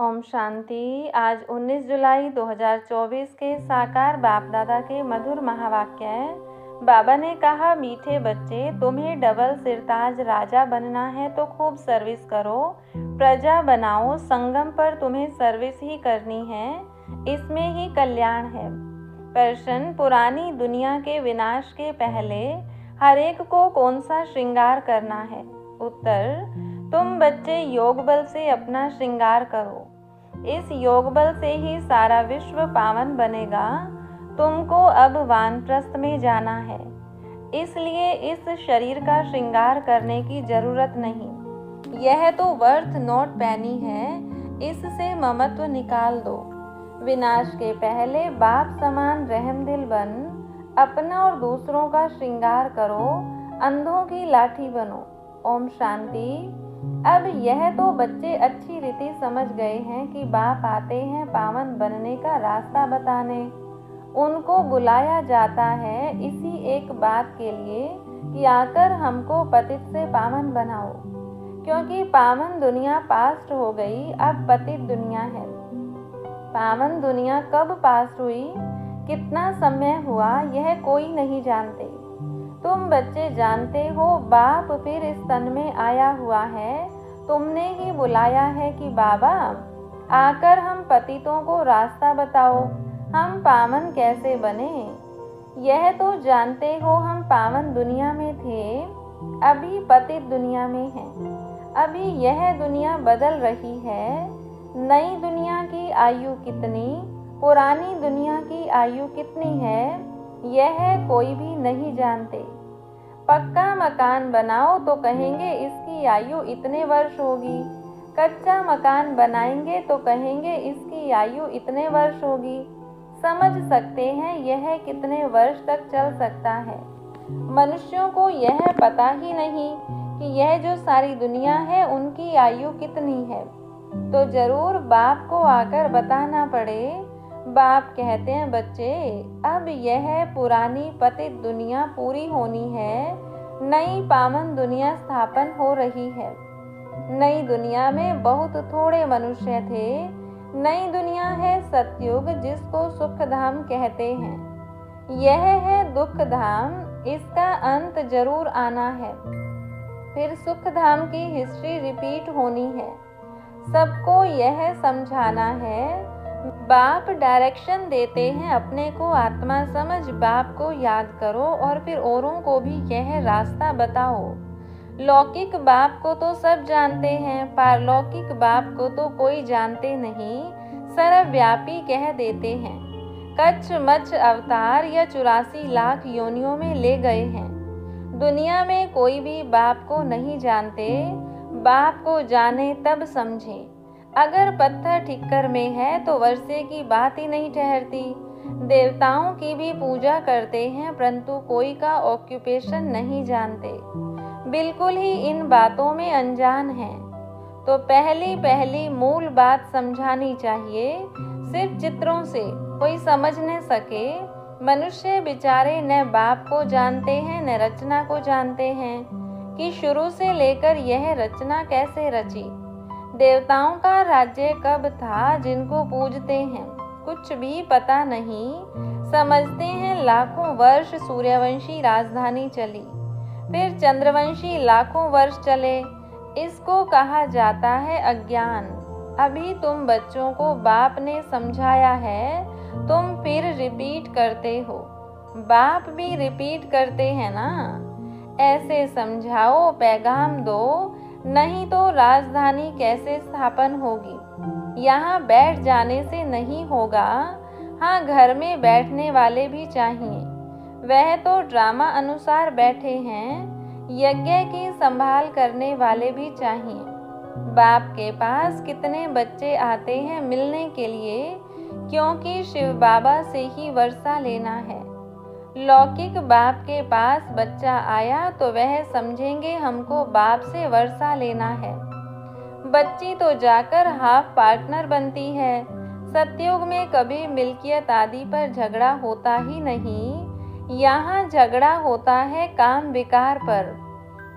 ओम शांति। आज 19 जुलाई 2024 के साकार बाप दादा के मधुर महावाक्य है। बाबा ने कहा, मीठे बच्चे, तुम्हें डबल सिरताज राजा बनना है तो खूब सर्विस करो, प्रजा बनाओ। संगम पर तुम्हें सर्विस ही करनी है, इसमें ही कल्याण है। प्रश्न, पुरानी दुनिया के विनाश के पहले हर एक को कौन सा श्रृंगार करना है? उत्तर, तुम बच्चे योग बल से अपना श्रृंगार करो। इस योग बल से ही सारा विश्व पावन बनेगा। तुमको अब वानप्रस्थ में जाना है, इसलिए इस शरीर का श्रृंगार करने की जरूरत नहीं। यह तो वर्थ नॉट पैनी है, इससे ममत्व निकाल दो। विनाश के पहले बाप समान रहमदिल बन अपना और दूसरों का श्रृंगार करो, अंधों की लाठी बनो। ओम शांति। अब यह तो बच्चे अच्छी रीति समझ गए हैं कि बाप आते हैं पावन बनने का रास्ता बताने। उनको बुलाया जाता है इसी एक बात के लिए कि आकर हमको पतित से पावन बनाओ, क्योंकि पावन दुनिया पास्ट हो गई, अब पतित दुनिया है। पावन दुनिया कब पास्ट हुई, कितना समय हुआ, यह कोई नहीं जानते। तुम बच्चे जानते हो, बाप फिर इस तन में आया हुआ है। तुमने ही बुलाया है कि बाबा आकर हम पतितों को रास्ता बताओ, हम पावन कैसे बने। यह तो जानते हो हम पावन दुनिया में थे, अभी पतित दुनिया में हैं। अभी यह दुनिया बदल रही है। नई दुनिया की आयु कितनी, पुरानी दुनिया की आयु कितनी है, यह कोई भी नहीं जानते। पक्का मकान बनाओ तो कहेंगे इसकी आयु इतने वर्ष होगी, कच्चा मकान बनाएंगे तो कहेंगे इसकी आयु इतने वर्ष होगी। समझ सकते हैं यह कितने वर्ष तक चल सकता है। मनुष्यों को यह पता ही नहीं कि यह जो सारी दुनिया है उनकी आयु कितनी है, तो जरूर बाप को आकर बताना पड़े। बाप कहते हैं, बच्चे अब यह पुरानी पतित दुनिया पूरी होनी है, नई पावन दुनिया स्थापन हो रही है। नई दुनिया में बहुत थोड़े मनुष्य थे। नई दुनिया है सतयुग, जिसको सुख धाम कहते हैं। यह है दुख धाम, इसका अंत जरूर आना है। फिर सुख धाम की हिस्ट्री रिपीट होनी है। सबको यह समझाना है। बाप डायरेक्शन देते हैं, अपने को आत्मा समझ बाप को याद करो और फिर औरों को भी यह रास्ता बताओ। लौकिक बाप को तो सब जानते हैं, पारलौकिक बाप को तो कोई जानते नहीं, सर्वव्यापी कह देते हैं। कच्छ मच्छ अवतार या 84 लाख योनियों में ले गए हैं। दुनिया में कोई भी बाप को नहीं जानते। बाप को जाने तब समझे। अगर पत्थर ठिक्कर में है तो वर्षे की बात ही नहीं ठहरती। देवताओं की भी पूजा करते हैं, परंतु कोई का ऑक्यूपेशन नहीं जानते, बिल्कुल ही इन बातों में अनजान हैं। तो पहली मूल बात समझानी चाहिए। सिर्फ चित्रों से कोई समझ न सके। मनुष्य बेचारे न बाप को जानते हैं न रचना को जानते हैं कि शुरू से लेकर यह रचना कैसे रची। देवताओं का राज्य कब था, जिनको पूजते हैं कुछ भी पता नहीं। समझते हैं लाखों वर्ष सूर्यवंशी राजधानी चली, फिर चंद्रवंशी लाखों वर्ष चले। इसको कहा जाता है अज्ञान। अभी तुम बच्चों को बाप ने समझाया है, तुम फिर रिपीट करते हो। बाप भी रिपीट करते हैं ना। ऐसे समझाओ, पैगाम दो, नहीं तो राजधानी कैसे स्थापन होगी। यहाँ बैठ जाने से नहीं होगा। हाँ, घर में बैठने वाले भी चाहिए। वह तो ड्रामा अनुसार बैठे हैं। यज्ञ की संभाल करने वाले भी चाहिए। बाप के पास कितने बच्चे आते हैं मिलने के लिए, क्योंकि शिव बाबा से ही वर्षा लेना है। लौकिक बाप के पास बच्चा आया तो वह समझेंगे हमको बाप से वर्षा लेना है। बच्ची तो जाकर हाफ पार्टनर बनती है। सतयुग में कभी मिल्कियत आदि पर झगड़ा होता ही नहीं। यहाँ झगड़ा होता है काम विकार पर।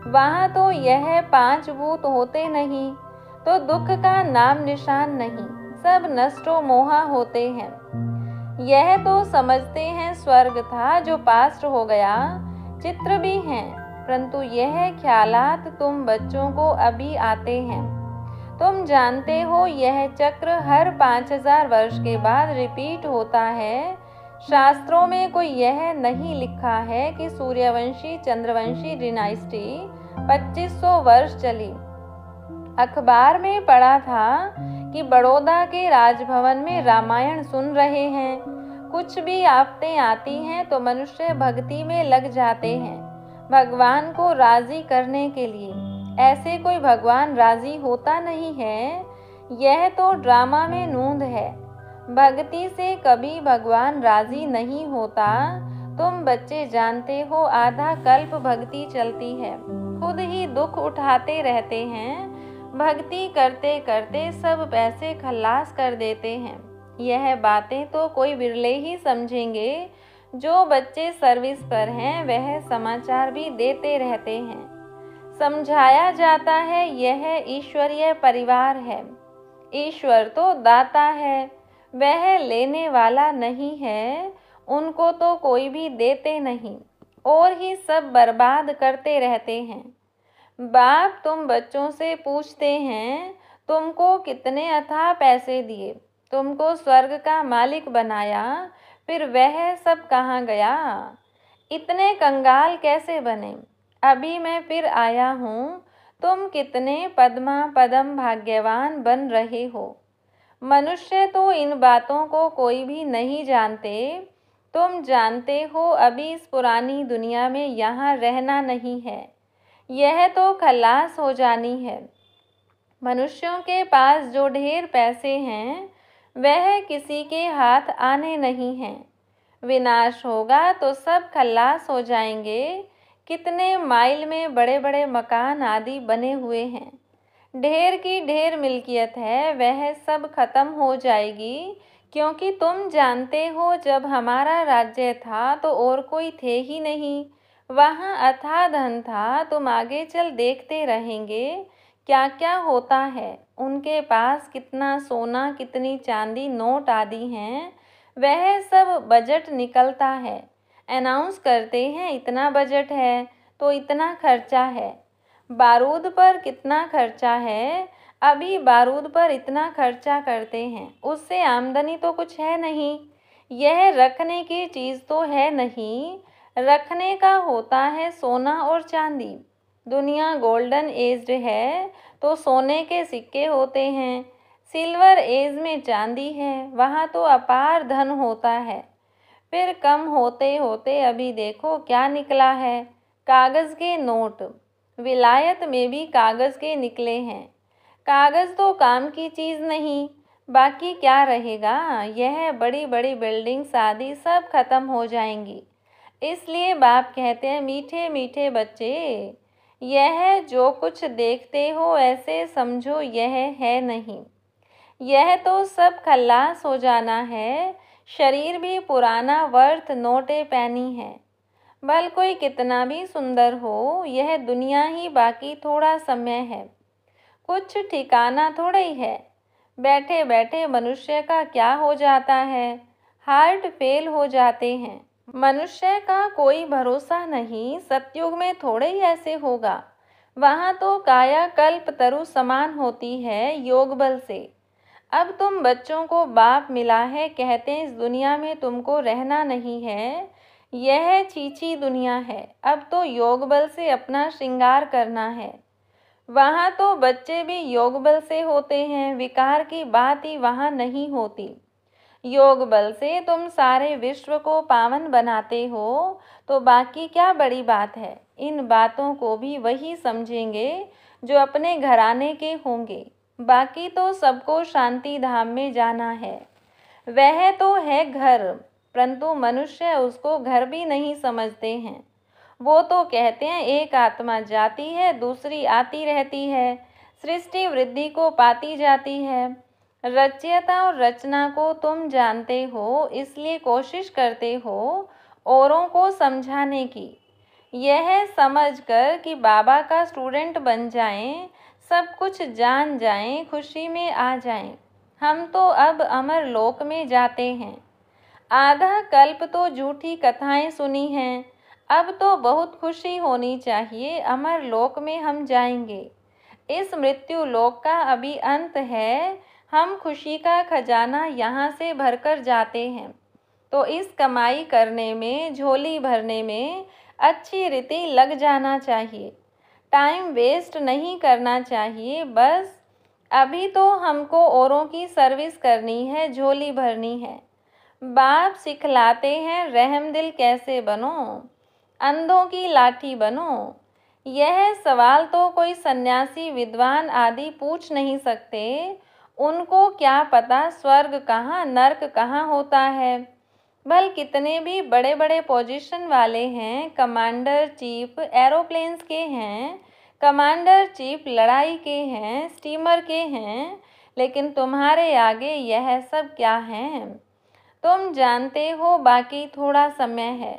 वहाँ तो यह 5 भूत होते नहीं। तो दुख का नाम निशान नहीं, सब नष्टो मोहा होते हैं। यह तो समझते हैं स्वर्ग था जो पास हो गया, चित्र भी हैं, परंतु यह ख्यालात तुम बच्चों को अभी आते हैं। तुम जानते हो यह चक्र हर 5000 वर्ष के बाद रिपीट होता है। शास्त्रों में कोई यह नहीं लिखा है कि सूर्यवंशी चंद्रवंशी डिनाइस्टी 2500 वर्ष चली। अखबार में पढ़ा था कि बड़ौदा के राजभवन में रामायण सुन रहे हैं। कुछ भी आफतें आती हैं तो मनुष्य भक्ति में लग जाते हैं भगवान को राजी करने के लिए। ऐसे कोई भगवान राजी होता नहीं है, यह तो ड्रामा में नूंद है। भक्ति से कभी भगवान राजी नहीं होता। तुम बच्चे जानते हो आधा कल्प भक्ति चलती है, खुद ही दुख उठाते रहते हैं। भक्ति करते करते सब पैसे खल्लास कर देते हैं। यह बातें तो कोई बिरले ही समझेंगे। जो बच्चे सर्विस पर हैं वह समाचार भी देते रहते हैं। समझाया जाता है यह ईश्वरीय परिवार है। ईश्वर तो दाता है, वह लेने वाला नहीं है। उनको तो कोई भी देते नहीं और ही सब बर्बाद करते रहते हैं। बाप तुम बच्चों से पूछते हैं तुमको कितने अथाह पैसे दिए, तुमको स्वर्ग का मालिक बनाया, फिर वह सब कहाँ गया? इतने कंगाल कैसे बने? अभी मैं फिर आया हूँ। तुम कितने पद्मा पदम भाग्यवान बन रहे हो। मनुष्य तो इन बातों को कोई भी नहीं जानते। तुम जानते हो अभी इस पुरानी दुनिया में यहाँ रहना नहीं है, यह तो खल्लास हो जानी है। मनुष्यों के पास जो ढेर पैसे हैं वह किसी के हाथ आने नहीं हैं। विनाश होगा तो सब खल्लास हो जाएंगे। कितने माइल में बड़े बड़े मकान आदि बने हुए हैं, ढेर की ढेर मिल्कियत है, वह सब खत्म हो जाएगी। क्योंकि तुम जानते हो जब हमारा राज्य था तो और कोई थे ही नहीं, वहाँ अथाह धन था। तुम आगे चल देखते रहेंगे क्या क्या होता है। उनके पास कितना सोना कितनी चांदी नोट आदि हैं, वह सब बजट निकलता है। अनाउंस करते हैं इतना बजट है तो इतना खर्चा है। बारूद पर कितना खर्चा है, अभी बारूद पर इतना खर्चा करते हैं, उससे आमदनी तो कुछ है नहीं। यह रखने की चीज़ तो है नहीं, रखने का होता है सोना और चांदी। दुनिया गोल्डन एज्ड है तो सोने के सिक्के होते हैं, सिल्वर एज में चांदी है, वहाँ तो अपार धन होता है। फिर कम होते होते अभी देखो क्या निकला है, कागज़ के नोट। विलायत में भी कागज़ के निकले हैं। कागज़ तो काम की चीज़ नहीं, बाकी क्या रहेगा? यह बड़ी बड़ी बिल्डिंग्स आदि सब खत्म हो जाएंगी। इसलिए बाप कहते हैं मीठे मीठे बच्चे, यह जो कुछ देखते हो ऐसे समझो यह है नहीं, यह तो सब खल्लास हो जाना है। शरीर भी पुराना वर्थ नोटे पैनी है। भल कोई कितना भी सुंदर हो, यह दुनिया ही बाकी थोड़ा समय है, कुछ ठिकाना थोड़ा ही है। बैठे बैठे मनुष्य का क्या हो जाता है, हार्ट फेल हो जाते हैं। मनुष्य का कोई भरोसा नहीं, सतयुग में थोड़े ही ऐसे होगा। वहाँ तो काया कल्प तरु समान होती है योग बल से। अब तुम बच्चों को बाप मिला है, कहते हैं इस दुनिया में तुमको रहना नहीं है, यह छीछी दुनिया है। अब तो योग बल से अपना श्रृंगार करना है। वहाँ तो बच्चे भी योग बल से होते हैं, विकार की बात ही वहाँ नहीं होती। योग बल से तुम सारे विश्व को पावन बनाते हो तो बाकी क्या बड़ी बात है। इन बातों को भी वही समझेंगे जो अपने घराने के होंगे। बाकी तो सबको शांति धाम में जाना है, वह तो है घर, परंतु मनुष्य उसको घर भी नहीं समझते हैं। वो तो कहते हैं एक आत्मा जाती है दूसरी आती रहती है, सृष्टि वृद्धि को पाती जाती है। रचयिता और रचना को तुम जानते हो, इसलिए कोशिश करते हो औरों को समझाने की। यह समझकर कि बाबा का स्टूडेंट बन जाएं, सब कुछ जान जाएं, खुशी में आ जाएं। हम तो अब अमर लोक में जाते हैं। आधा कल्प तो झूठी कथाएं सुनी हैं, अब तो बहुत खुशी होनी चाहिए, अमर लोक में हम जाएंगे। इस मृत्यु लोक का अभी अंत है, हम खुशी का खजाना यहाँ से भरकर जाते हैं। तो इस कमाई करने में, झोली भरने में अच्छी रीति लग जाना चाहिए। टाइम वेस्ट नहीं करना चाहिए। बस अभी तो हमको औरों की सर्विस करनी है, झोली भरनी है। बाप सिखलाते हैं रहमदिल कैसे बनो, अंधों की लाठी बनो। यह सवाल तो कोई सन्यासी, विद्वान आदि पूछ नहीं सकते। उनको क्या पता स्वर्ग कहाँ, नर्क कहाँ होता है। भल कितने भी बड़े बड़े पोजीशन वाले हैं, कमांडर चीफ एरोप्लेन्स के हैं, कमांडर चीफ लड़ाई के हैं, स्टीमर के हैं, लेकिन तुम्हारे आगे यह सब क्या हैं? तुम जानते हो बाकी थोड़ा समय है।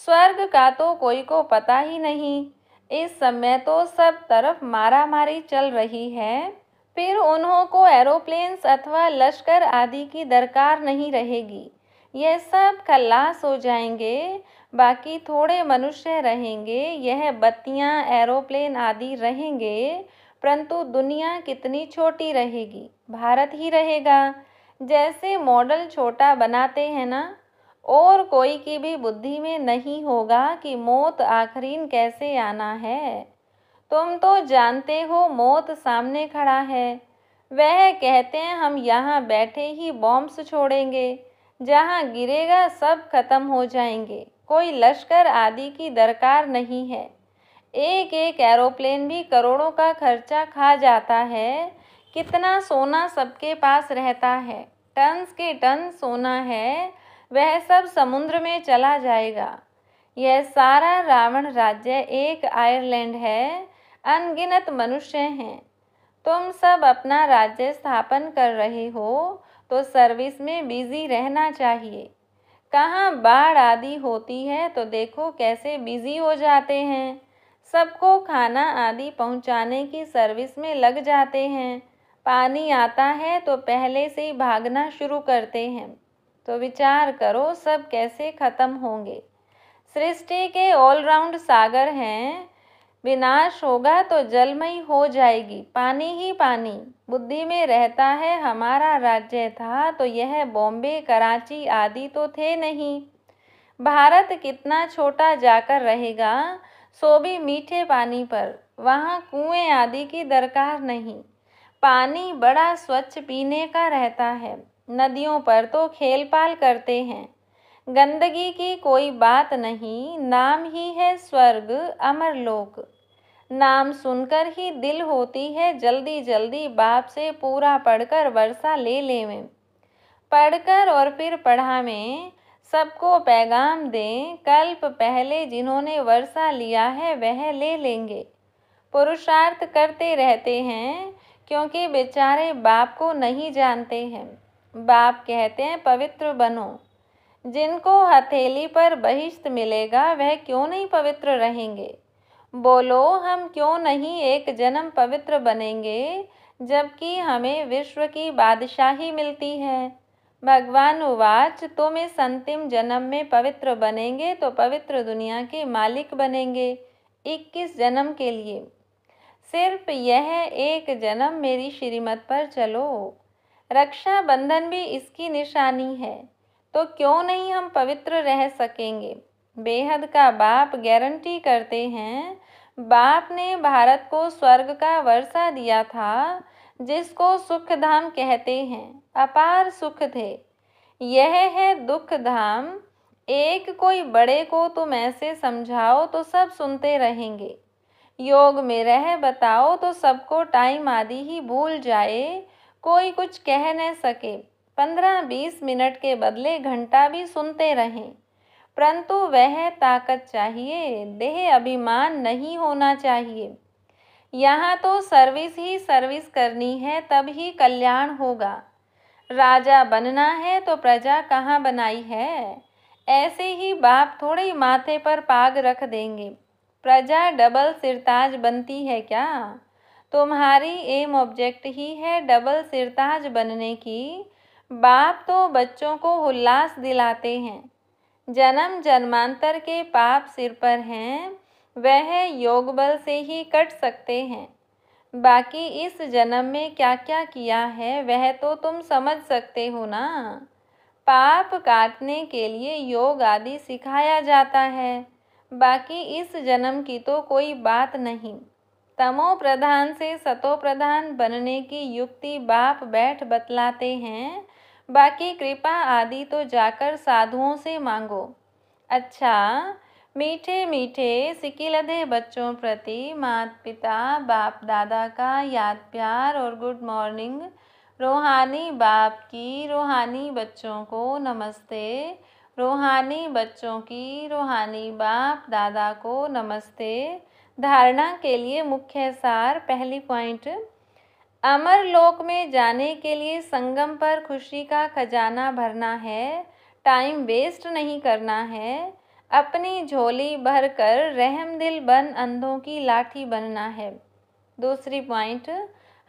स्वर्ग का तो कोई को पता ही नहीं। इस समय तो सब तरफ मारा मारी चल रही है। फिर उन्हों को एरोप्लेन्स अथवा लश्कर आदि की दरकार नहीं रहेगी। यह सब खल्लास हो जाएंगे, बाकी थोड़े मनुष्य रहेंगे। यह बत्तियां, एरोप्लेन आदि रहेंगे, परंतु दुनिया कितनी छोटी रहेगी। भारत ही रहेगा। जैसे मॉडल छोटा बनाते हैं ना, और कोई की भी बुद्धि में नहीं होगा कि मौत आखिरीन कैसे आना है। तुम तो जानते हो मौत सामने खड़ा है। वह कहते हैं हम यहाँ बैठे ही बॉम्ब्स छोड़ेंगे, जहाँ गिरेगा सब खत्म हो जाएंगे। कोई लश्कर आदि की दरकार नहीं है। एक एक एरोप्लेन भी करोड़ों का खर्चा खा जाता है। कितना सोना सबके पास रहता है, टन्स के टन सोना है, वह सब समुद्र में चला जाएगा। यह सारा रावण राज्य एक आयरलैंड है, अनगिनत मनुष्य हैं। तुम सब अपना राज्य स्थापन कर रहे हो, तो सर्विस में बिजी रहना चाहिए। कहाँ बाढ़ आदि होती है तो देखो कैसे बिजी हो जाते हैं। सबको खाना आदि पहुँचाने की सर्विस में लग जाते हैं। पानी आता है तो पहले से ही भागना शुरू करते हैं। तो विचार करो सब कैसे खत्म होंगे। सृष्टि के ऑलराउंड सागर हैं। विनाश होगा तो जलमयी हो जाएगी, पानी ही पानी। बुद्धि में रहता है हमारा राज्य था तो यह बॉम्बे, कराची आदि तो थे नहीं। भारत कितना छोटा जाकर रहेगा, सो भी मीठे पानी पर। वहाँ कुएं आदि की दरकार नहीं। पानी बड़ा स्वच्छ पीने का रहता है। नदियों पर तो खेल पाल करते हैं। गंदगी की कोई बात नहीं। नाम ही है स्वर्ग, अमरलोक। नाम सुनकर ही दिल होती है जल्दी जल्दी बाप से पूरा पढ़कर वर्षा ले लेवें। पढ़कर और फिर पढ़ा में सबको पैगाम दें। कल्प पहले जिन्होंने वर्षा लिया है वह ले लेंगे। पुरुषार्थ करते रहते हैं क्योंकि बेचारे बाप को नहीं जानते हैं। बाप कहते हैं पवित्र बनो। जिनको हथेली पर बहिश्त मिलेगा वह क्यों नहीं पवित्र रहेंगे। बोलो हम क्यों नहीं एक जन्म पवित्र बनेंगे, जबकि हमें विश्व की बादशाही मिलती है। भगवान उवाच तुम इस अंतिम जन्म में पवित्र बनेंगे तो पवित्र दुनिया के मालिक बनेंगे। 21 जन्म के लिए सिर्फ यह एक जन्म मेरी श्रीमत पर चलो। रक्षा बंधन भी इसकी निशानी है। तो क्यों नहीं हम पवित्र रह सकेंगे। बेहद का बाप गारंटी करते हैं। बाप ने भारत को स्वर्ग का वर्षा दिया था, जिसको सुख धाम कहते हैं। अपार सुख थे। यह है दुख धाम। एक कोई बड़े को तुम ऐसे समझाओ तो सब सुनते रहेंगे। योग में रह बताओ तो सबको टाइम आदि ही भूल जाए, कोई कुछ कह न सके। 15-20 मिनट के बदले घंटा भी सुनते रहें, परंतु वह ताकत चाहिए। देह अभिमान नहीं होना चाहिए। यहाँ तो सर्विस ही सर्विस करनी है, तब ही कल्याण होगा। राजा बनना है तो प्रजा कहाँ बनाई है। ऐसे ही बाप थोड़े ही माथे पर पाग रख देंगे। प्रजा डबल सिरताज बनती है क्या। तुम्हारी एम ऑब्जेक्ट ही है डबल सिरताज बनने की। बाप तो बच्चों को उल्लास दिलाते हैं। जन्म जन्मांतर के पाप सिर पर हैं, वह योग बल से ही कट सकते हैं। बाकी इस जन्म में क्या क्या किया है वह तो तुम समझ सकते हो ना। पाप काटने के लिए योग आदि सिखाया जाता है। बाकी इस जन्म की तो कोई बात नहीं। तमो प्रधान से सतो प्रधान बनने की युक्ति बाप बैठ बतलाते हैं। बाकी कृपा आदि तो जाकर साधुओं से मांगो। अच्छा, मीठे मीठे सिकिलधे बच्चों प्रति माता पिता बाप दादा का याद प्यार और गुड मॉर्निंग। रूहानी बाप की रूहानी बच्चों को नमस्ते। रूहानी बच्चों की रूहानी बाप दादा को नमस्ते। धारणा के लिए मुख्य सार। पहली पॉइंट, अमर लोक में जाने के लिए संगम पर खुशी का खजाना भरना है। टाइम वेस्ट नहीं करना है। अपनी झोली भरकर रहमदिल बन अंधों की लाठी बनना है। दूसरी पॉइंट,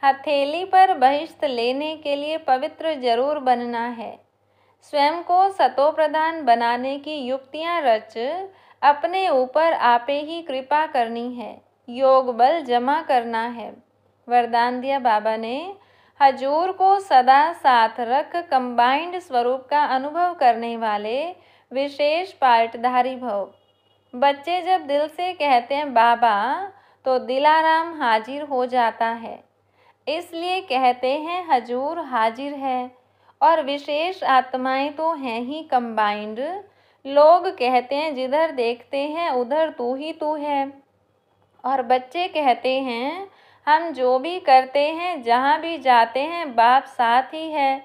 हथेली पर बहिष्त लेने के लिए पवित्र जरूर बनना है। स्वयं को सतो प्रधान बनाने की युक्तियां रच अपने ऊपर आपे ही कृपा करनी है। योग बल जमा करना है। वरदान दिया बाबा ने, हजूर को सदा साथ रख कंबाइंड स्वरूप का अनुभव करने वाले विशेष पार्टधारी भव। बच्चे जब दिल से कहते हैं बाबा तो दिलाराम हाजिर हो जाता है। इसलिए कहते हैं हजूर हाजिर है। और विशेष आत्माएं तो हैं ही कंबाइंड। लोग कहते हैं जिधर देखते हैं उधर तू ही तू है। और बच्चे कहते हैं हम जो भी करते हैं जहाँ भी जाते हैं बाप साथ ही है।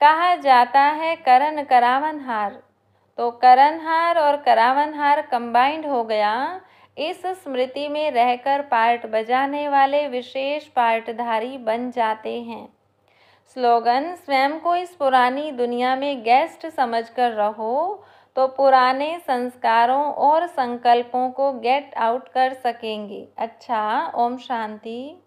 कहा जाता है करन करावनहार, तो करनहार और करावनहार कंबाइंड हो गया। इस स्मृति में रहकर पार्ट बजाने वाले विशेष पार्टधारी बन जाते हैं। स्लोगन, स्वयं को इस पुरानी दुनिया में गेस्ट समझकर रहो तो पुराने संस्कारों और संकल्पों को गेट आउट कर सकेंगे। अच्छा, ओम शांति।